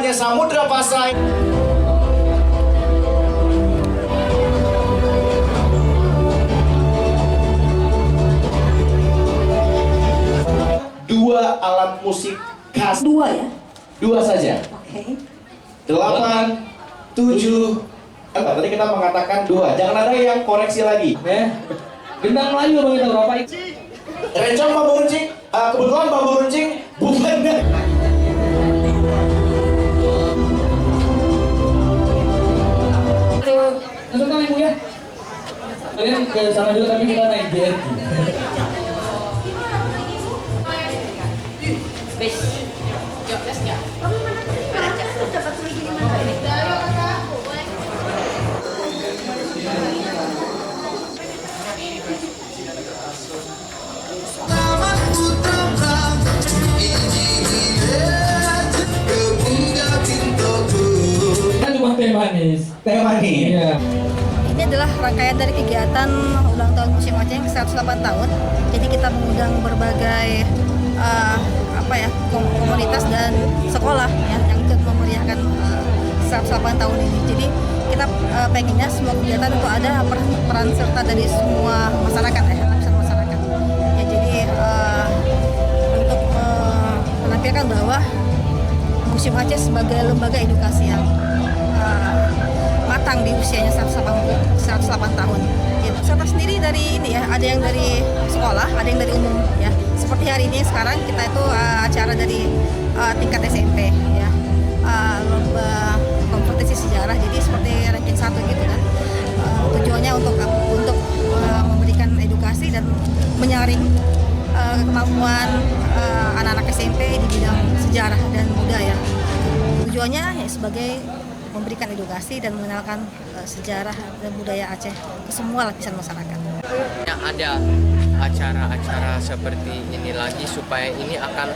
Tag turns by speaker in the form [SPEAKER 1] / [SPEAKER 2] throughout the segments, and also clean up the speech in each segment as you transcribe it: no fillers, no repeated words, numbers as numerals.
[SPEAKER 1] namanya Samudra Pasai. Dua alat musik khas.
[SPEAKER 2] Dua ya?
[SPEAKER 1] Dua saja.
[SPEAKER 2] Oke.
[SPEAKER 1] 8, 7. Tadi kita mengatakan dua. Jangan ada yang koreksi lagi.
[SPEAKER 3] Gendang Melayu bang kita berapa itu?
[SPEAKER 1] Rencong Babu Runcing. Kebetulan Babu Runcing bukan.
[SPEAKER 3] Masuk kami ibu ya. Kalian ke sana dulu tapi kita naik JRT. Kan cuma teh manis.
[SPEAKER 1] Teh manis.
[SPEAKER 3] Iya.
[SPEAKER 2] Ini adalah rangkaian dari kegiatan ulang tahun Museum Aceh yang 108 tahun. Jadi kita mengundang berbagai komunitas dan sekolah ya, yang ikut memeriahkan 108 tahun ini. Jadi kita pengennya semua kegiatan itu ada peran serta dari semua masyarakat ya, lapisan masyarakat. Ya jadi untuk menampilkan bahwa Museum Aceh sebagai lembaga edukasi yang matang di usianya 108 tahun. Gitu. Peserta sendiri dari ini ya, ada yang dari sekolah, ada yang dari umum ya. Seperti hari ini sekarang kita itu acara dari tingkat SMP ya, lomba kompetisi sejarah. Jadi seperti ranking 1 gitu kan. Tujuannya untuk memberikan edukasi dan menyaring kemampuan anak-anak SMP di bidang sejarah dan budaya. Tujuannya ya sebagai memberikan edukasi dan mengenalkan sejarah dan budaya Aceh ke semua lapisan masyarakat.
[SPEAKER 4] Ada acara-acara seperti ini lagi supaya ini akan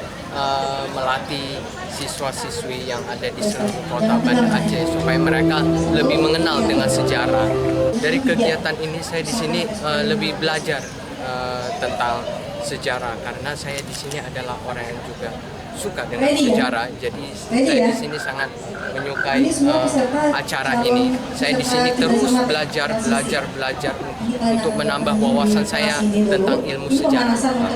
[SPEAKER 4] melatih siswa-siswi yang ada di seluruh kota Banda Aceh supaya mereka lebih mengenal dengan sejarah. Dari kegiatan ini saya di sini lebih belajar tentang sejarah karena saya di sini adalah orang yang juga suka dengan sejarah, jadi saya di sini sangat menyukai acara ini. Saya di sini terus belajar untuk menambah wawasan saya tentang ilmu sejarah.